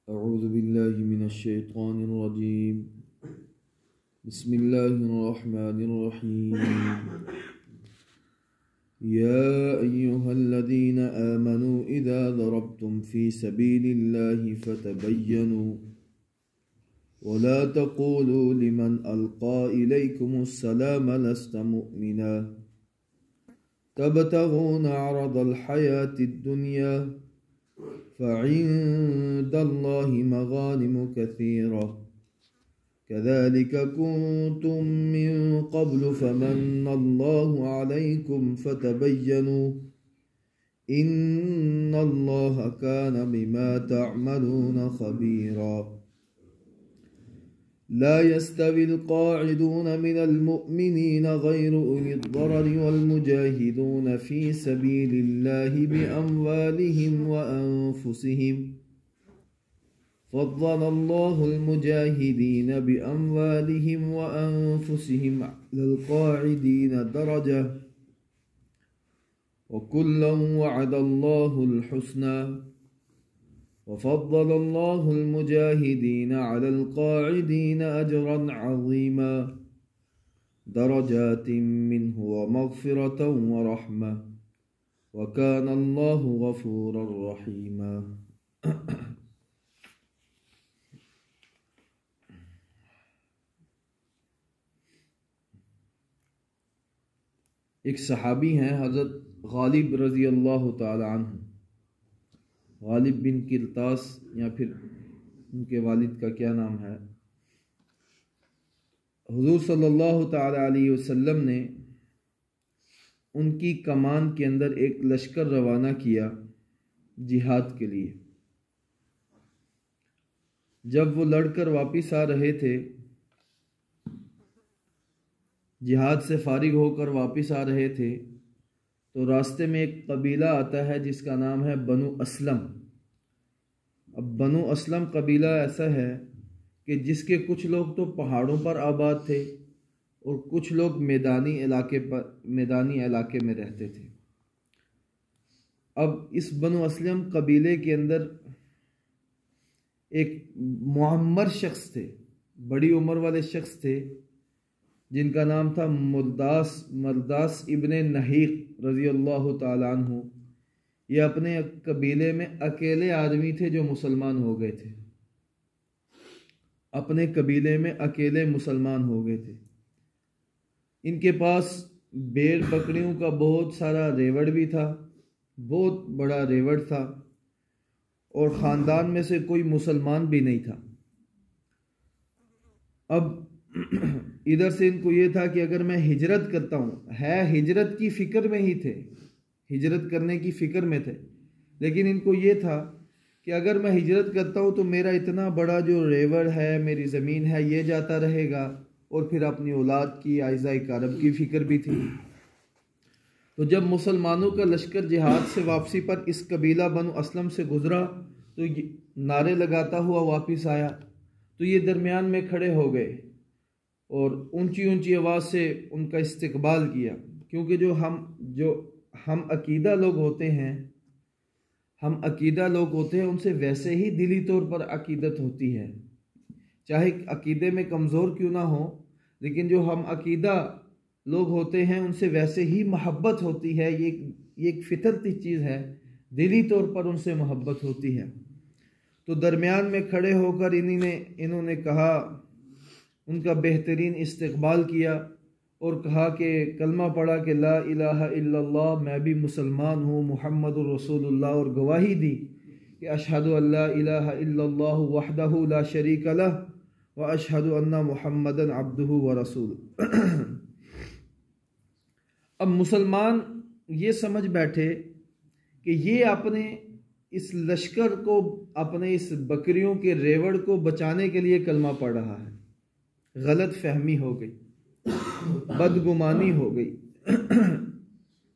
أعوذ بالله من الشيطان الرجيم. بسم الله الرحمن الرحيم. يا أيها الذين آمنوا إذا ضربتم في سبيل الله فتبينوا ولا تقولوا لمن ألقى إليكم السلام لست مؤمنا تبتغون عرض الحياة الدنيا فعند الله مغانم كثيرة كذلك كنتم من قبل فمن الله عليكم فتبينوا إن الله كان بما تعملون خبيرا. لا يستوي القاعدون من المؤمنين غير أولي الضرر والمجاهدون في سبيل الله بأموالهم وأنفسهم فضل الله المجاهدين بأموالهم وأنفسهم على القاعدين درجة وكلا وعد الله الحسنى وفضل الله المجاهدين على القاعدين أجرا عظيما درجات منه ومغفرة ورحمة وكان الله غفورا رحيما. ایک صحابی ہیں حضرت غالب رضی اللہ تعالی عنہ، غالب بن کلتاس یا پھر ان کے والد کا کیا نام ہے، حضور صلی اللہ تعالی علیہ وسلم نے ان کی کمان کے اندر ایک لشکر روانہ کیا جہاد کے لیے. جب وہ لڑ کر واپس آ رہے تھے، جہاد سے فارغ ہو کر واپس آ رہے تھے، تو راستے میں ایک قبیلہ آتا ہے جس کا نام ہے بنو اسلم. اب بنو اسلم قبیلہ ایسا ہے کہ جس کے کچھ لوگ تو پہاڑوں پر آباد تھے اور کچھ لوگ میدانی علاقے میں رہتے تھے. اب اس بنو اسلم قبیلے کے اندر ایک معمر شخص تھے، بڑی عمر والے شخص تھے، جن کا نام تھا مرداس ابن نحیق رضی اللہ تعالیٰ عنہ. یہ اپنے قبیلے میں اکیلے آدمی تھے جو مسلمان ہو گئے تھے، اپنے قبیلے میں اکیلے مسلمان ہو گئے تھے. ان کے پاس بھیڑ بکریوں کا بہت سارا ریوڑ بھی تھا، بہت بڑا ریوڑ تھا، اور خاندان میں سے کوئی مسلمان بھی نہیں تھا. اب ادھر سے ان کو یہ تھا کہ اگر میں ہجرت کرتا ہوں، ہجرت کی فکر میں ہی تھے، ہجرت کرنے کی فکر میں تھے، لیکن ان کو یہ تھا کہ اگر میں ہجرت کرتا ہوں تو میرا اتنا بڑا جو ریوڑ ہے، میری زمین ہے، یہ جاتا رہے گا، اور پھر اپنی اولاد کی عائزہ کارب کی فکر بھی تھی. تو جب مسلمانوں کا لشکر جہاد سے واپسی پر اس قبیلہ بنو اسلم سے گزرا تو نعرے لگاتا ہوا واپس آیا، تو یہ درمیان میں کھڑے ہو گئے اور اونچی اونچی آواز سے ان کا استقبال کیا. کیونکہ جو ہم عقیدہ لوگ ہوتے ہیں ان سے ویسے ہی دلی طور پر عقیدت ہوتی ہے، چاہے عقیدے میں کمزور کیوں نہ ہو، لیکن جو ہم عقیدہ لوگ ہوتے ہیں ان سے ویسے ہی محبت ہوتی ہے. یہ ایک فطرتی چیز ہے، دلی طور پر ان سے محبت ہوتی ہے. تو درمیان میں کھڑے ہو کر انہوں نے کہا، ان کا بہترین استقبال کیا اور کہا کہ کلمہ پڑھا کہ لا الہ الا اللہ، میں بھی مسلمان ہوں، محمد الرسول اللہ، اور گواہی دی کہ اشہد ان لا الہ الا اللہ وحدہ لا شریک لہ واشہد ان محمدا عبدہ ورسولہ. اب مسلمان یہ سمجھ بیٹھے کہ یہ اپنے اس لشکر کو، اپنے اس بکریوں کے ریوڑ کو بچانے کے لیے کلمہ پڑھ رہا ہے. غلط فہمی ہو گئی، بدگمانی ہو گئی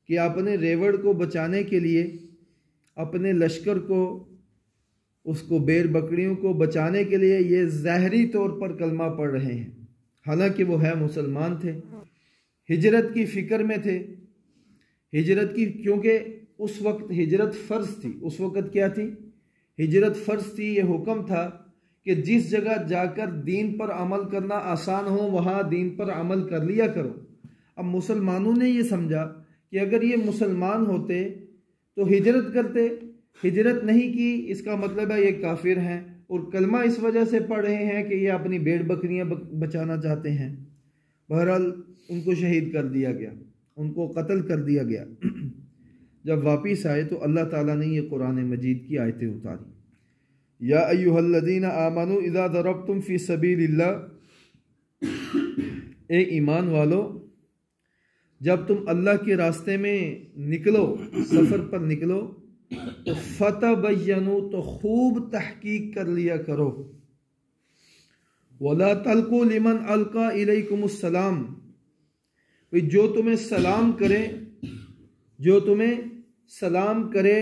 کہ اپنے ریوڑ کو بچانے کے لیے، اپنے لشکر کو، اس کو بیر بکریوں کو بچانے کے لیے یہ ظاہری طور پر کلمہ پڑھ رہے ہیں، حالانکہ وہ مسلمان تھے، ہجرت کی فکر میں تھے. ہجرت کی، کیونکہ اس وقت ہجرت فرض تھی. اس وقت کیا تھی؟ ہجرت فرض تھی، یہ حکم تھا کہ جس جگہ جا کر دین پر عمل کرنا آسان ہو وہاں دین پر عمل کر لیا کرو۔ اب مسلمانوں نے یہ سمجھا کہ اگر یہ مسلمان ہوتے تو ہجرت کرتے، ہجرت نہیں کی اس کا مطلب ہے یہ کافر ہیں، اور کلمہ اس وجہ سے پڑھ رہے ہیں کہ یہ اپنی بھیڑ بکریاں بچانا چاہتے ہیں۔ بہرحال ان کو شہید کر دیا گیا، ان کو قتل کر دیا گیا۔ جب واپس آئے تو اللہ تعالیٰ نے یہ قرآن مجید کی آیتیں اتاری، یا ایھا الذین آمنوا اذا ضربتم فی سبیل اللہ، اے ایمان والو جب تم اللہ کے راستے میں نکلو، سفر پر نکلو تو فتبینوا، تو خوب تحقیق کر لیا کرو، ولا تلقوا لمن القى الیکم السلام، جو تمہیں سلام کرے، جو تمہیں سلام کرے،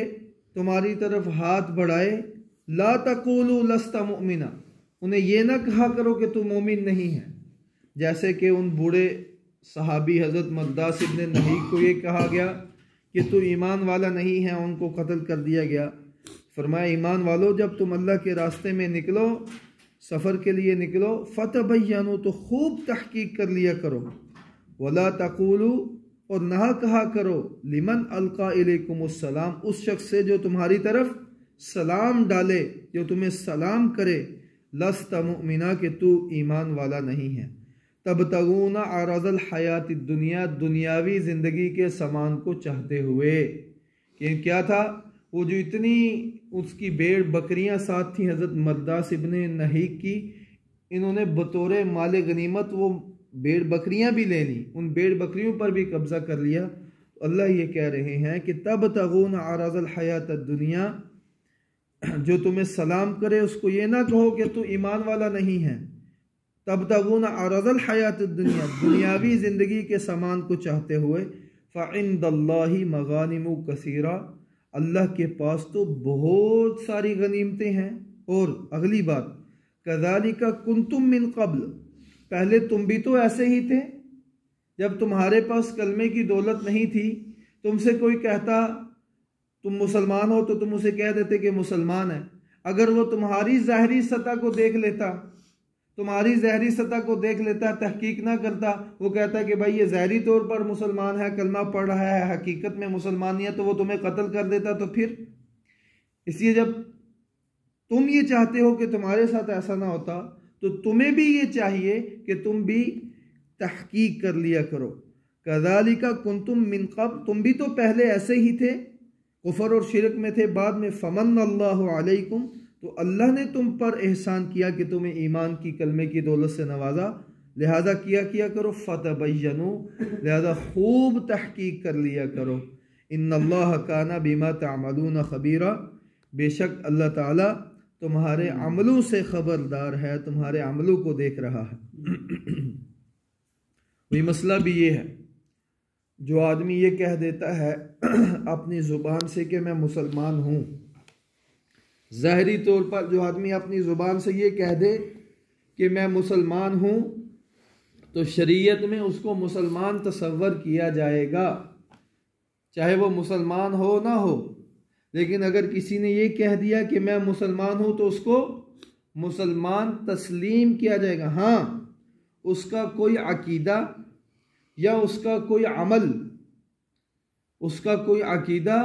تمہاری طرف ہاتھ بڑھائے، لا تقولوا لست مؤمنا، انہیں یہ نہ کہا کرو کہ تم مومن نہیں ہے، جیسے کہ ان بوڑھے صحابی حضرت مقداس ابن نہیق کو یہ کہا گیا کہ تو ایمان والا نہیں ہے، ان کو قتل کر دیا گیا۔ فرمایا ایمان والو جب تم اللہ کے راستے میں نکلو، سفر کے لیے نکلو، فتبینوا، تو خوب تحقیق کر لیا کرو، ولا تقولوا، اور نہ کہا کرو، لمن القى الیکم السلام، اس شخص سے جو تمہاری طرف سلام ڈالے، جو تمہیں سلام کرے، لست مؤمنا، کہ تو ایمان والا نہیں ہے، تبتغون عرض الحیات الدنیا، دنیاوی زندگی کے سامان کو چاہتے ہوئے۔ کہ کیا تھا وہ جو اتنی اس کی بھیڑ بکریاں ساتھ تھیں حضرت مقداس ابن نہیق کی، انہوں نے بطور مال غنیمت وہ بھیڑ بکریاں بھی لے لیں، ان بھیڑ بکریوں پر بھی قبضہ کر لیا۔ اللہ یہ کہہ رہے ہیں کہ تبتغون عرض الحیات الدنیا، جو تمہیں سلام کرے اس کو یہ نہ کہو کہ تو ایمان والا نہیں ہے، تبتغون عرض الحیات الدنیا، دنیاوی زندگی کے سامان کو چاہتے ہوئے، فعند اللہ مغانم کثیرہ، اللہ کے پاس تو بہت ساری غنیمتیں ہیں۔ اور اگلی بات، کذالک کنتم من قبل، پہلے تم بھی تو ایسے ہی تھے، جب تمہارے پاس کلمے کی دولت نہیں تھی، تم سے کوئی کہتا تم مسلمان ہو تو تم اسے کہہ دیتے کہ مسلمان ہے، اگر وہ تمہاری ظاہری سطح کو دیکھ لیتا، تمہاری ظاہری سطح کو دیکھ لیتا، تحقیق نہ کرتا، وہ کہتا کہ بھائی یہ ظاہری طور پر مسلمان ہے، کلمہ پڑھ رہا ہے، حقیقت میں مسلمان نہیں ہے، تو وہ تمہیں قتل کر دیتا۔ تو پھر اس لیے جب تم یہ چاہتے ہو کہ تمہارے ساتھ ایسا نہ ہوتا تو تمہیں بھی یہ چاہیے کہ تم بھی تحقیق کر لیا کرو۔ کذالک کنتم من قبل، تم بھی تو پہلے ایسے ہی تھے، کفر اور شرک میں تھے، بعد میں فمن اللہ علیکم، تو اللہ نے تم پر احسان کیا کہ تمہیں ایمان کی کلمے کی دولت سے نوازا، لہذا کیا کرو، فتبینوا، لہذا خوب تحقیق کر لیا کرو، ان اللہ کان بما تعملون خبیرا، بے شک اللہ تعالیٰ تمہارے عملوں سے خبردار ہے، تمہارے عملوں کو دیکھ رہا ہے۔ وہی مسئلہ بھی یہ ہے، جو آدمی یہ کہہ دیتا ہے اپنی زبان سے کہ میں مسلمان ہوں، ظاہری طور پر جو آدمی اپنی زبان سے یہ کہہ دے کہ میں مسلمان ہوں تو شریعت میں اس کو مسلمان تصور کیا جائے گا، چاہے وہ مسلمان ہو نہ ہو۔ لیکن اگر کسی نے یہ کہہ دیا کہ میں مسلمان ہوں تو اس کو مسلمان تسلیم کیا جائے گا۔ ہاں، اس کا کوئی عقیدہ یا اس کا کوئی عمل، اس کا کوئی عقیدہ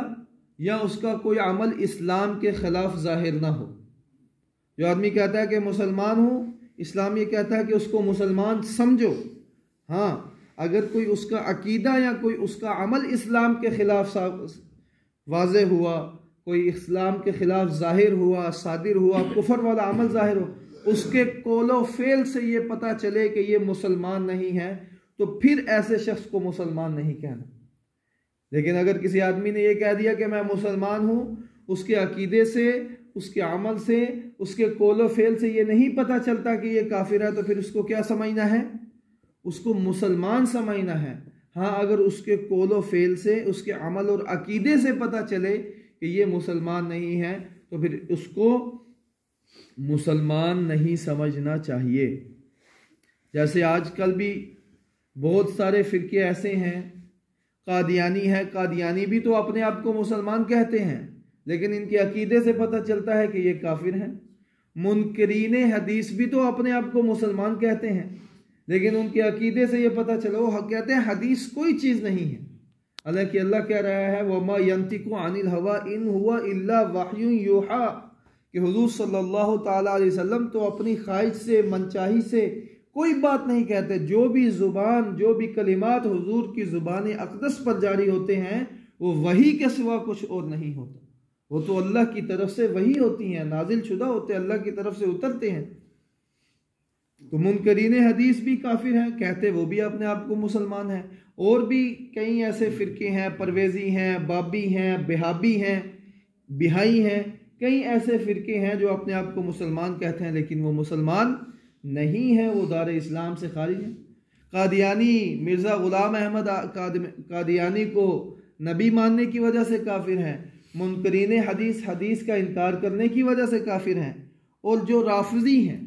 یا اس کا کوئی عمل اسلام کے خلاف ظاہر نہ ہو۔ جو آدمی کہتا ہے کہ مسلمان ہوں، اسلام یہ کہتا ہے کہ اس کو مسلمان سمجھو۔ ہاں، اگر کوئی اس کا عقیدہ یا کوئی اس کا عمل اسلام کے خلاف واضح ہوا، کوئی اسلام کے خلاف ظاہر ہوا، صادر ہوا، کفر والا عمل ظاہر ہو، اس کے قول و فعل سے یہ پتہ چلے کہ یہ مسلمان نہیں ہے، تو پھر ایسے شخص کو مسلمان نہیں کہنا۔ لیکن اگر کسی آدمی نے یہ کہہ دیا کہ میں مسلمان ہوں، اس کے عقیدے سے، اس کے عمل سے، اس کے قول و فعل سے یہ نہیں پتہ چلتا کہ یہ کافر ہے، تو پھر اس کو کیا سمجھنا ہے؟ اس کو مسلمان سمجھنا ہے۔ ہاں، اگر اس کے قول و فعل سے، اس کے عمل اور عقیدے سے پتہ چلے کہ یہ مسلمان نہیں ہے، تو پھر اس کو مسلمان نہیں سمجھنا چاہیے۔ جیسے آج کل بھی بہت سارے فرقے ایسے ہیں، قادیانی ہے، قادیانی بھی تو اپنے آپ کو مسلمان کہتے ہیں، لیکن ان کے عقیدے سے پتہ چلتا ہے کہ یہ کافر ہیں۔ منکرین حدیث بھی تو اپنے آپ کو مسلمان کہتے ہیں، لیکن ان کے عقیدے سے یہ پتہ چلا، وہ کہتے ہیں حدیث کوئی چیز نہیں ہے، حالانکہ اللہ کہہ رہا ہے وَمَا يَنْتِقُ عَنِ الْهَوَىٰ إِنْ هُوَ إِلَّا وَحْيٌ يُوحَىٰ، کہ حضور صلی اللہ تعالیٰ علیہ وسلم تو اپنی خواہش سے، منچاہی سے کوئی بات نہیں کہتے، جو بھی زبان، جو بھی کلمات حضور کی زبان اقدس پر جاری ہوتے ہیں وہ وحی کے سوا کچھ اور نہیں ہوتا، وہ تو اللہ کی طرف سے وحی ہوتی ہیں، نازل شدہ ہوتے، اللہ کی طرف سے اترتے ہیں۔ تو منکرین حدیث بھی کافر ہیں، کہتے وہ بھی اپنے آپ کو مسلمان ہیں۔ اور بھی کئی ایسے فرقے ہیں، پرویزی ہیں، بابی ہیں، بہابی ہیں، بہائی ہیں، کئی ایسے فرقے ہیں جو اپنے آپ کو مسلمان کہتے ہیں لیکن وہ مسلمان نہیں ہیں، وہ دار اسلام سے خارج ہیں۔ قادیانی، مرزا غلام احمد قادیانی کو نبی ماننے کی وجہ سے کافر ہیں، منکرین حدیث کا انکار کرنے کی وجہ سے کافر ہیں۔ اور جو رافضی ہیں،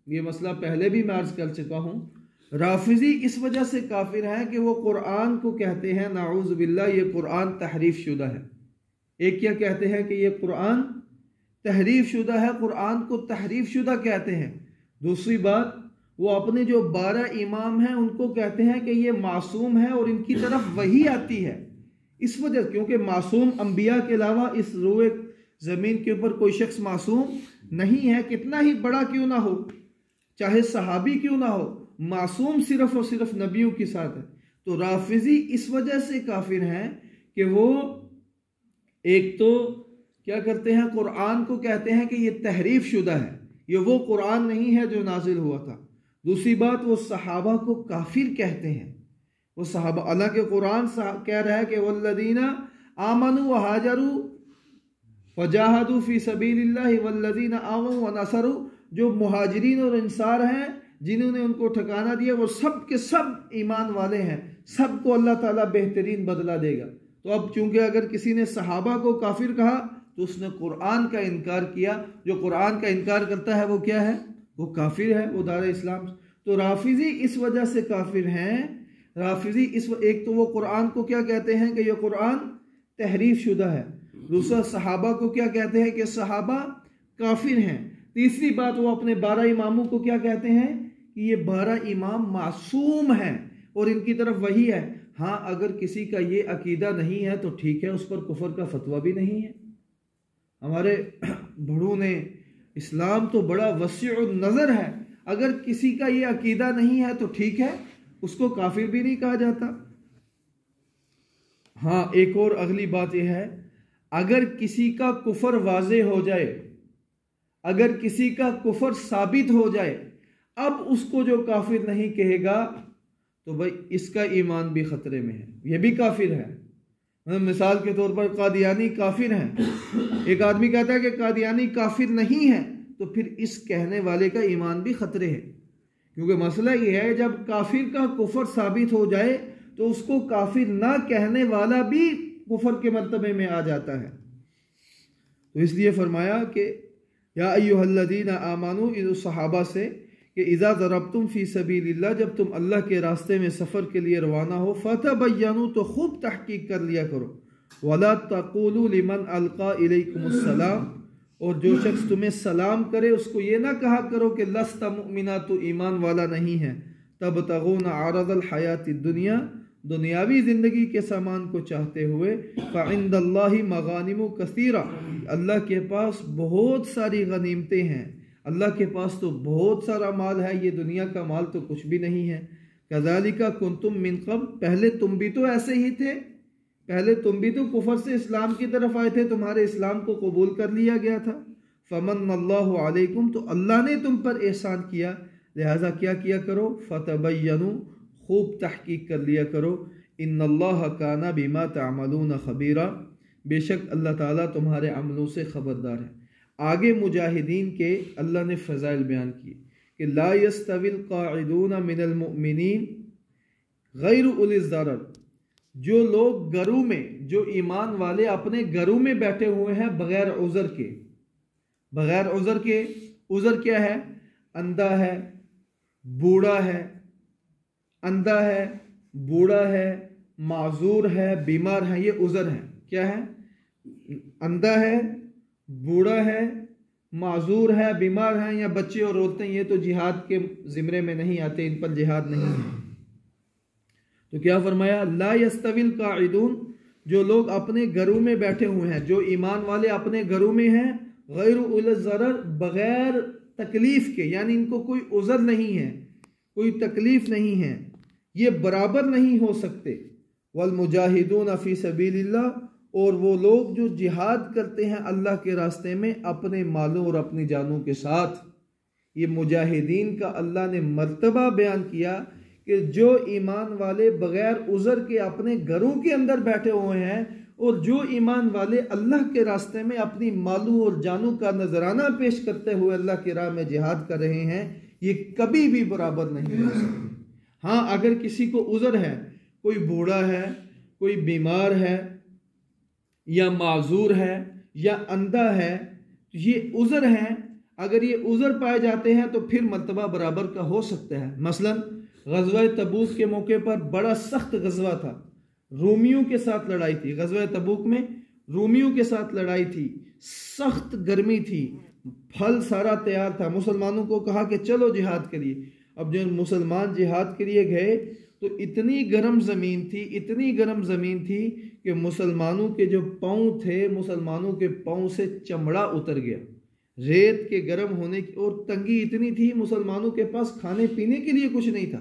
یہ مسئلہ پہلے بھی میں عرض کر چکا ہوں، رافضی اس وجہ سے کافر ہیں کہ وہ قرآن کو کہتے ہیں نعوذ باللہ یہ قرآن تحریف شدہ ہے۔ ایک کیا کہتے ہیں کہ یہ قرآن تحریف شدہ ہے، قرآن کو تحریف شدہ کہتے ہیں۔ دوسری بات، وہ اپنے جو 12 امام ہیں ان کو کہتے ہیں کہ یہ معصوم ہے اور ان کی طرف وحی آتی ہے، اس وجہ کیونکہ معصوم انبیاء کے علاوہ اس روئے زمین کے اوپر کوئی شخص معصوم نہیں ہے، کتنا ہی بڑا کیوں نہ ہو، چاہے صحابی کیوں نہ ہو، معصوم صرف اور صرف نبیوں کے ساتھ ہے۔ تو رافضی اس وجہ سے کافر ہیں کہ وہ ایک تو کیا کرتے ہیں، قرآن کو کہتے ہیں کہ یہ تحریف شدہ ہے، یہ وہ قرآن نہیں ہے جو نازل ہوا تھا۔ دوسری بات، وہ صحابہ کو کافر کہتے ہیں، وہ صحابہ، اللہ کے قرآن کہہ رہا ہے کہ والذین آمنوا وہاجروا وجاہدوا فی سبیل اللہ والذین آووا ونصروا، جو مہاجرین اور انصار ہیں جنہوں نے ان کو ٹھکانہ دیا وہ سب کے سب ایمان والے ہیں، سب کو اللہ تعالیٰ بہترین بدلہ دے گا۔ تو اب چونکہ اگر کسی نے صحابہ کو کافر کہا تو اس نے قرآن کا انکار کیا، جو قرآن کا انکار کرتا ہے وہ کیا ہے، وہ کافر ہے، وہ دار اسلام۔ تو رافضی اس وجہ سے کافر ہیں، رافضی ایک تو وہ قرآن کو کیا کہتے ہیں کہ یہ قرآن تحریف شدہ ہے، دوسرا صحابہ کو کیا کہتے ہیں کہ صحابہ کافر ہیں، تیسری بات وہ اپنے 12 اماموں کو کیا کہتے ہیں کہ یہ 12 امام معصوم ہیں اور ان کی طرف وحی ہے۔ ہاں اگر کسی کا یہ عقیدہ نہیں ہے تو ٹھیک ہے، اس پر کفر کا فتویٰ بھی نہیں ہے۔ ہمارے بڑوں نے، اسلام تو بڑا وسیع النظر ہے، اگر کسی کا یہ عقیدہ نہیں ہے تو ٹھیک ہے، اس کو کافر بھی نہیں کہا جاتا۔ ہاں ایک اور اگلی بات یہ ہے، اگر کسی کا کفر واضح ہو جائے، اگر کسی کا کفر ثابت ہو جائے، اب اس کو جو کافر نہیں کہے گا تو بھائی اس کا ایمان بھی خطرے میں ہے، یہ بھی کافر ہے۔ مثال کے طور پر قادیانی کافر ہیں، ایک آدمی کہتا ہے کہ قادیانی کافر نہیں ہے تو پھر اس کہنے والے کا ایمان بھی خطرے ہے، کیونکہ مسئلہ یہ ہے جب کافر کا کفر ثابت ہو جائے تو اس کو کافر نہ کہنے والا بھی کفر کے مرتبے میں آ جاتا ہے۔ تو اس لیے فرمایا کہ یا ایھا الذین آمنوا، اس صحابہ سے کہ اذا ضربتم فی سبیل اللہ، جب تم اللہ کے راستے میں سفر کے لیے روانہ ہو، فتبینوا، تو خوب تحقیق کر لیا کرو، ولا تقولوا لمن القى الیکم السلام، اور جو شخص تمہیں سلام کرے اس کو یہ نہ کہا کرو کہ لست مؤمنا، تو ایمان والا نہیں ہے، تبتغون عرض الحیات الدنیا، دنیاوی زندگی کے سامان کو چاہتے ہوئے، فعند اللہ مغانم کثیرہ، اللہ کے پاس بہت ساری غنیمتیں ہیں، اللہ کے پاس تو بہت سارا مال ہے، یہ دنیا کا مال تو کچھ بھی نہیں ہے۔ کذالک کنتم من قبل، پہلے تم بھی تو ایسے ہی تھے، پہلے تم بھی تو کفر سے اسلام کی طرف آئے تھے، تمہارے اسلام کو قبول کر لیا گیا تھا۔ فمن اللہ علیکم، تو اللہ نے تم پر احسان کیا، لہذا کیا کیا کرو، فتبینوا، خوب تحقیق کر لیا کرو، ان اللہ کان بما تعملون خبیرا، بے شک اللہ تعالیٰ تمہارے عملوں سے خبردار ہے۔ آگے مجاہدین کے اللہ نے فضائل بیان کیے کہ لا یستوی القاعدون من المؤمنین غیر اولی الضرر، جو لوگ گھروں میں، جو ایمان والے اپنے گھروں میں بیٹھے ہوئے ہیں بغیر عذر کے، بغیر عذر کے، عذر کیا ہے، اندھا ہے، بوڑھا ہے، اندھا ہے، بوڑھا ہے، معذور ہے، بیمار ہے، یہ عذر ہے، کیا ہے، اندھا ہے، بوڑھا ہے، معذور ہے، بیمار ہیں یا بچے اور عورتیں، یہ تو جہاد کے زمرے میں نہیں آتے، ان پر جہاد نہیں ہے۔ تو کیا فرمایا؟ لا یستوی القاعدون، جو لوگ اپنے گھروں میں بیٹھے ہوئے ہیں، جو ایمان والے اپنے گھروں میں ہیں، غیر اولی الضرر، بغیر تکلیف کے، یعنی ان کو کوئی عذر نہیں ہے، کوئی تکلیف نہیں ہے، یہ برابر نہیں ہو سکتے۔ والمجاہدون فی سبیل اللہ، اور وہ لوگ جو جہاد کرتے ہیں اللہ کے راستے میں اپنے مالوں اور اپنی جانوں کے ساتھ۔ یہ مجاہدین کا اللہ نے مرتبہ بیان کیا کہ جو ایمان والے بغیر عذر کے اپنے گھروں کے اندر بیٹھے ہوئے ہیں، اور جو ایمان والے اللہ کے راستے میں اپنی مالوں اور جانوں کا نذرانہ پیش کرتے ہوئے اللہ کی راہ میں جہاد کر رہے ہیں، یہ کبھی بھی برابر نہیں ہو سکتے۔ ہاں، اگر کسی کو عذر ہے، کوئی بوڑھا ہے، کوئی بیمار ہے، یا معذور ہے، یا اندھا ہے، یہ عذر ہیں، اگر یہ عذر پائے جاتے ہیں تو پھر مرتبہ برابر کا ہو سکتا ہے۔ مثلا غزوہ تبوک کے موقع پر بڑا سخت غزوہ تھا، رومیوں کے ساتھ لڑائی تھی۔ غزوہ تبوک میں رومیوں کے ساتھ لڑائی تھی، سخت گرمی تھی، پھل سارا تیار تھا، مسلمانوں کو کہا کہ چلو جہاد کریے۔ اب جو مسلمان جہاد کے لیے گئے تو اتنی گرم زمین تھی، اتنی گرم زمین تھی کہ مسلمانوں کے جو پاؤں تھے، مسلمانوں کے پاؤں سے چمڑا اتر گیا، ریت کے گرم ہونے کی، اور تنگی اتنی تھی، مسلمانوں کے پاس کھانے پینے کے لیے کچھ نہیں تھا۔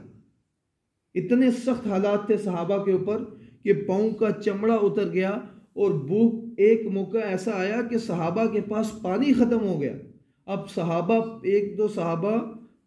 اتنے سخت حالات تھے صحابہ کے اوپر کہ پاؤں کا چمڑا اتر گیا، اور بھوک، ایک موقع ایسا آیا کہ صحابہ کے پاس پانی ختم ہو گیا۔ اب صحابہ، ایک دو صحابہ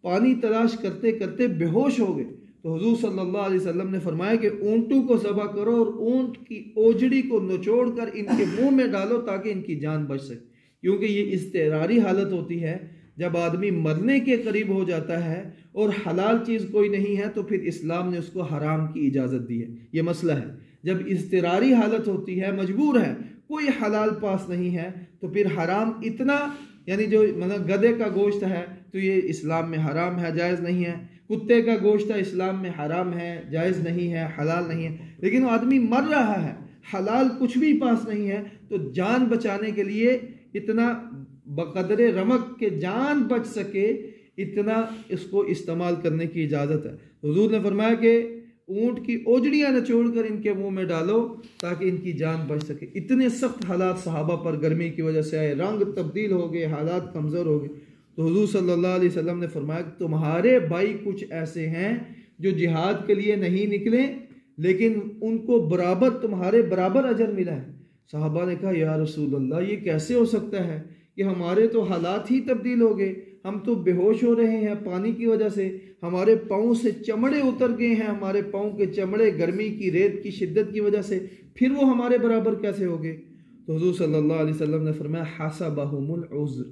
پانی تلاش کرتے کرتے بے ہوش ہو گئے، تو حضور صلی اللہ علیہ وسلم نے فرمایا کہ اونٹوں کو ذبح کرو اور اونٹ کی اوجڑی کو نچوڑ کر ان کے منہ میں ڈالو تاکہ ان کی جان بچ سکے، کیونکہ یہ اضطراری حالت ہوتی ہے۔ جب آدمی مرنے کے قریب ہو جاتا ہے اور حلال چیز کوئی نہیں ہے تو پھر اسلام نے اس کو حرام کی اجازت دی ہے۔ یہ مسئلہ ہے، جب اضطراری حالت ہوتی ہے، مجبور ہے، کوئی حلال پاس نہیں ہے، تو پھر حرام اتنا، یعنی جو گدھے کا گوشت ہے تو یہ اسلام میں حرام ہے، جائز نہیں ہے، کتے کا گوشت ہے اسلام میں حرام ہے، جائز نہیں ہے، حلال نہیں ہے، لیکن وہ آدمی مر رہا ہے، حلال کچھ بھی پاس نہیں ہے، تو جان بچانے کے لیے اتنا بقدر رمق کے جان بچ سکے اتنا اس کو استعمال کرنے کی اجازت ہے۔ حضور نے فرمایا کہ اونٹ کی اوجڑیاں نچوڑ کر ان کے منہ میں ڈالو تاکہ ان کی جان بچ سکے۔ اتنے سخت حالات صحابہ پر گرمی کی وجہ سے آئے، رنگ تبدیل ہو گئے، حالات کمزور ہو گئے، تو حضور صلی اللہ علیہ وسلم نے فرمایا کہ تمہارے بھائی کچھ ایسے ہیں جو جہاد کے لیے نہیں نکلے لیکن ان کو برابر، تمہارے برابر اجر ملا ہے۔ صحابہ نے کہا یا رسول اللہ، یہ کیسے ہو سکتا ہے کہ ہمارے تو حالات ہی تبدیل ہو گئے، ہم تو بے ہوش ہو رہے ہیں پانی کی وجہ سے، ہمارے پاؤں سے چمڑے اتر گئے ہیں، ہمارے پاؤں کے چمڑے گرمی کی، ریت کی شدت کی وجہ سے، پھر وہ ہمارے برابر کیسے ہو گئے؟ تو حضور صلی اللہ علیہ وسلم نے فرمایا حسبہم العذر،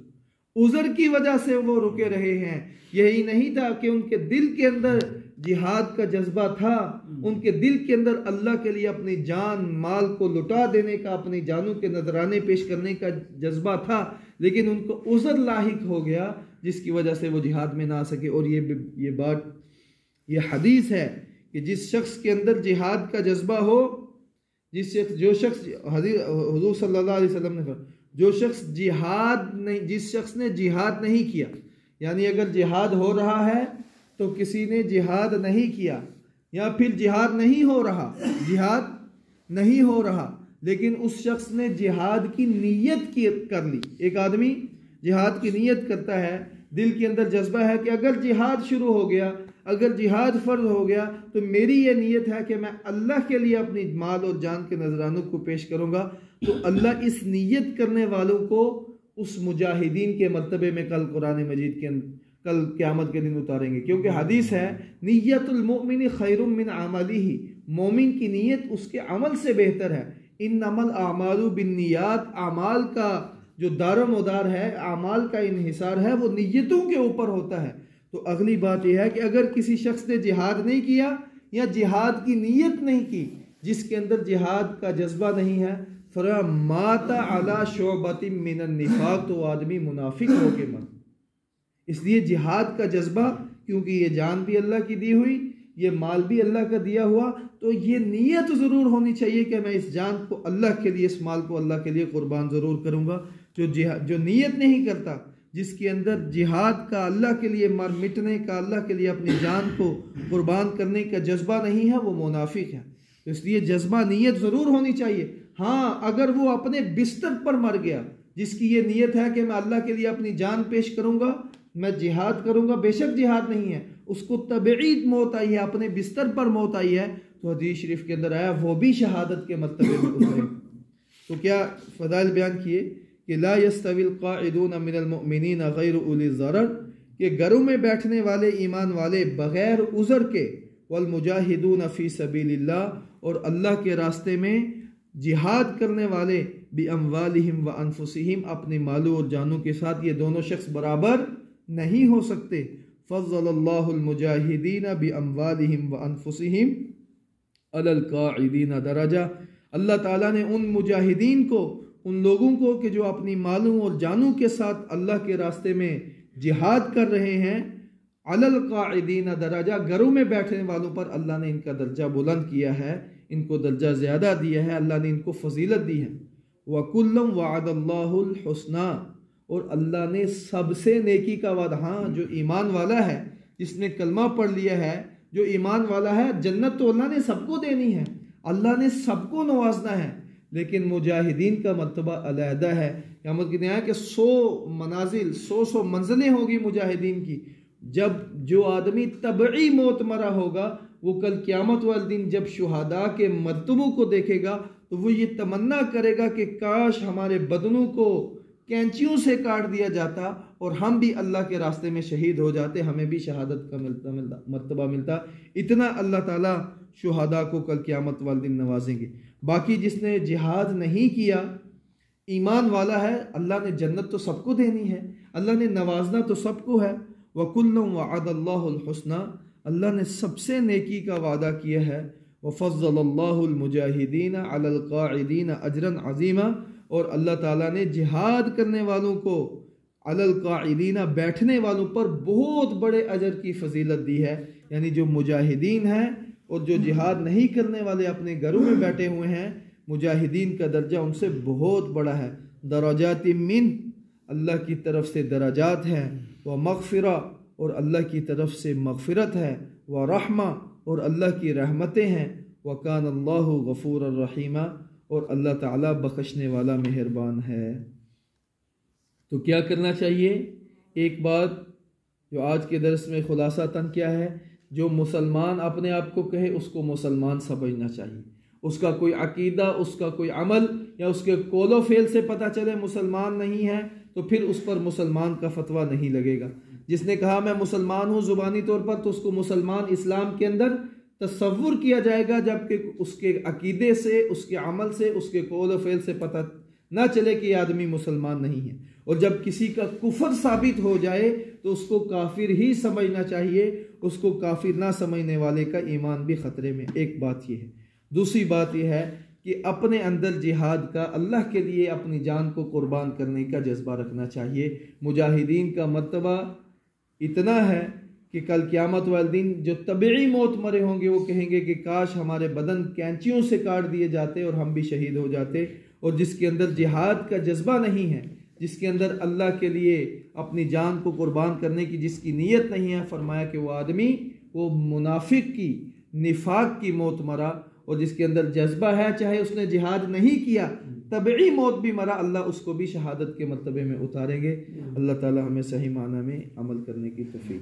عذر کی وجہ سے وہ رکے رہے ہیں۔ یہی نہیں تھا کہ ان کے دل کے اندر جہاد کا جذبہ تھا، ان کے دل کے اندر اللہ کے لیے اپنی جان مال کو لٹا دینے کا، اپنی جانوں کے نذرانے پیش کرنے کا جذبہ تھا، لیکن ان کو عذر لاحق ہو گیا جس کی وجہ سے وہ جہاد میں نہ آ سکے۔ اور یہ بات، یہ حدیث ہے کہ جس شخص کے اندر جہاد کا جذبہ ہو، جو شخص حضور صلی اللہ علیہ وسلم نے فرمایا، جس شخص نے جہاد نہیں کیا، یعنی اگر جہاد ہو رہا ہے تو کسی نے جہاد نہیں کیا، یا پھر جہاد نہیں ہو رہا لیکن اس شخص نے جہاد کی نیت کر لی۔ ایک آدمی جہاد کی نیت کرتا ہے، دل کے اندر جذبہ ہے کہ اگر جہاد شروع ہو گیا، اگر جہاد فرض ہو گیا تو میری یہ نیت ہے کہ میں اللہ کے لیے اپنی مال اور جان کے نذرانوں کو پیش کروں گا، تو اللہ اس نیت کرنے والوں کو اس مجاہدین کے مرتبے میں کل قرآن مجید کے کل قیامت کے دن اتاریں گے، کیونکہ حدیث ہے نیت المؤمن خیر من عملہ، مومن کی نیت اس کے عمل سے بہتر ہے۔ انما الاعمال بالنیات، اعمال کا جو دار و مدار ہے، اعمال کا انحصار ہے، وہ نیتوں کے اوپر ہوتا ہے۔ تو اگلی بات یہ ہے کہ اگر کسی شخص نے جہاد نہیں کیا یا جہاد کی نیت نہیں کی، جس کے اندر جہاد کا جذبہ نہیں ہے، مات علی شعبۃ من النفاق، تو آدمی منافق ہو کے مر۔ اس لیے جہاد کا جذبہ، کیونکہ یہ جان بھی اللہ کی دی ہوئی، یہ مال بھی اللہ کا دیا ہوا، تو یہ نیت ضرور ہونی چاہیے کہ میں اس جان کو اللہ کے لیے، اس مال کو اللہ کے لیے قربان ضرور کروں گا۔ جو نیت نہیں کرتا، جس کے اندر جہاد کا، اللہ کے لیے مر مٹنے کا، اللہ کے لیے اپنی جان کو قربان کرنے کا جذبہ نہیں ہے، وہ منافق ہے۔ اس لیے جذبہ، نیت ضرور ہونی چاہیے۔ ہاں، اگر وہ اپنے بستر پر مر گیا، جس کی یہ نیت ہے کہ میں اللہ کے لیے اپنی جان پیش کروں گا، میں جہاد کروں گا، بے شک جہاد نہیں ہے، اس کو طبعید موت آئی ہے، اپنے بستر پر موت آئی ہے، تو حدیث شریف کے اندر آیا وہ بھی شہادت کے مرتبے میں اترے۔ تو کیا فضائل بیان کیے کہ لا یستوی القاعدون من المؤمنین غیر اولی الضرر، کہ گھروں میں بیٹھنے والے ایمان والے بغیر عذر کے، والمجاہدون فی سبیل اللہ، اور اللہ کے راستے میں جہاد کرنے والے، باموالہم وانفسہم، اپنے مالوں اور جانوں کے ساتھ، یہ دونوں شخص برابر نہیں ہو سکتے۔ فضل اللہ المجاہدین باموالہم وانفسہم علی القاعدین درجہ، اللہ تعالیٰ نے ان مجاہدین کو، ان لوگوں کو کہ جو اپنی مالوں اور جانوں کے ساتھ اللہ کے راستے میں جہاد کر رہے ہیں، علی القاعدین درجہ، گھروں میں بیٹھنے والوں پر اللہ نے ان کا درجہ بلند کیا ہے، ان کو درجہ زیادہ دیا ہے، اللہ نے ان کو فضیلت دی ہے۔ وَكُلًّا وَعَدَ اللَّهُ الْحُسْنَى، اور اللہ نے سب سے نیکی کا وعدہ، ہاں جو ایمان والا ہے، جس نے کلمہ پڑھ لیا ہے، جو ایمان والا ہے، جنت تو اللہ نے سب کو دینی ہے، اللہ نے سب کو نوازنا ہے، لیکن مجاہدین کا مرتبہ علیحدہ ہے۔ قیامت کے دن آیا کہ 100 منازل، 100 منزلیں ہوگی مجاہدین کی۔ جب جو آدمی طبعی موت مرا ہوگا، وہ کل قیامت والے دن جب شہداء کے مرتبوں کو دیکھے گا تو وہ یہ تمنا کرے گا کہ کاش ہمارے بدنوں کو کینچیوں سے کاٹ دیا جاتا اور ہم بھی اللہ کے راستے میں شہید ہو جاتے، ہمیں بھی شہادت کا مرتبہ ملتا۔ اتنا اللہ تعالیٰ شہداء کو کل قیامت والے دن نوازیں گے۔ باقی جس نے جہاد نہیں کیا، ایمان والا ہے، اللہ نے جنت تو سب کو دینی ہے، اللہ نے نوازنا تو سب کو ہے۔ وَكُلًّا وَعَدَ اللَّهُ الْحُسْنَى، اللہ نے سب سے نیکی کا وعدہ کیا ہے۔ وَفَضَّلَ اللَّهُ الْمُجَاهِدِينَ عَلَى الْقَاعِدِينَ أَجْرًا عَظِيمًا، اور اللہ تعالیٰ نے جہاد کرنے والوں کو، علی القاعدین، بیٹھنے والوں پر بہت بڑے اجر کی فضیلت دی ہے۔ یعنی جو مجاہدین ہیں اور جو جہاد نہیں کرنے والے اپنے گھروں میں بیٹھے ہوئے ہیں، مجاہدین کا درجہ ان سے بہت بڑا ہے۔ درجات من، اللہ کی طرف سے درجات ہیں، ومغفرہ، اور اللہ کی طرف سے مغفرت ہے، ورحمہ، اور اللہ کی رحمتیں ہیں، وکان اللہ غفور الرحیم، اور اللہ تعالیٰ بخشنے والا مہربان ہے۔ تو کیا کرنا چاہیے؟ ایک بات جو آج کے درس میں خلاصہ تن کیا ہے، جو مسلمان اپنے آپ کو کہے اس کو مسلمان سمجھنا چاہیے۔ اس کا کوئی عقیدہ، اس کا کوئی عمل یا اس کے قول و فعل سے پتہ چلے مسلمان نہیں ہے تو پھر اس پر مسلمان کا فتویٰ نہیں لگے گا۔ جس نے کہا میں مسلمان ہوں زبانی طور پر، تو اس کو مسلمان اسلام کے اندر تصور کیا جائے گا، جبکہ اس کے عقیدے سے، اس کے عمل سے، اس کے قول و فعل سے پتہ نہ چلے کہ یہ آدمی مسلمان نہیں ہے۔ اور جب کسی کا کفر ثابت ہو جائے تو اس کو کافر ہی سمجھنا چاہیے، اس کو کافر نہ سمجھنے والے کا ایمان بھی خطرے میں۔ ایک بات یہ ہے۔ دوسری بات یہ ہے کہ اپنے اندر جہاد کا، اللہ کے لیے اپنی جان کو قربان کرنے کا جذبہ رکھنا چاہیے۔ مجاہدین کا مرتبہ اتنا ہے کہ کل قیامت والے دن جو طبعی موت مرے ہوں گے وہ کہیں گے کہ کاش ہمارے بدن کینچیوں سے کاٹ دیے جاتے اور ہم بھی شہید ہو جاتے۔ اور جس کے اندر جہاد کا جذبہ نہیں ہے، جس کے اندر اللہ کے لیے اپنی جان کو قربان کرنے کی جس کی نیت نہیں ہے، فرمایا کہ وہ آدمی، وہ منافق کی، نفاق کی موت مرا۔ اور جس کے اندر جذبہ ہے، چاہے اس نے جہاد نہیں کیا، طبعی موت بھی مرا، اللہ اس کو بھی شہادت کے مرتبے میں اتاریں گے۔ اللہ تعالی ہمیں صحیح معنی میں عمل کرنے کی توفیق۔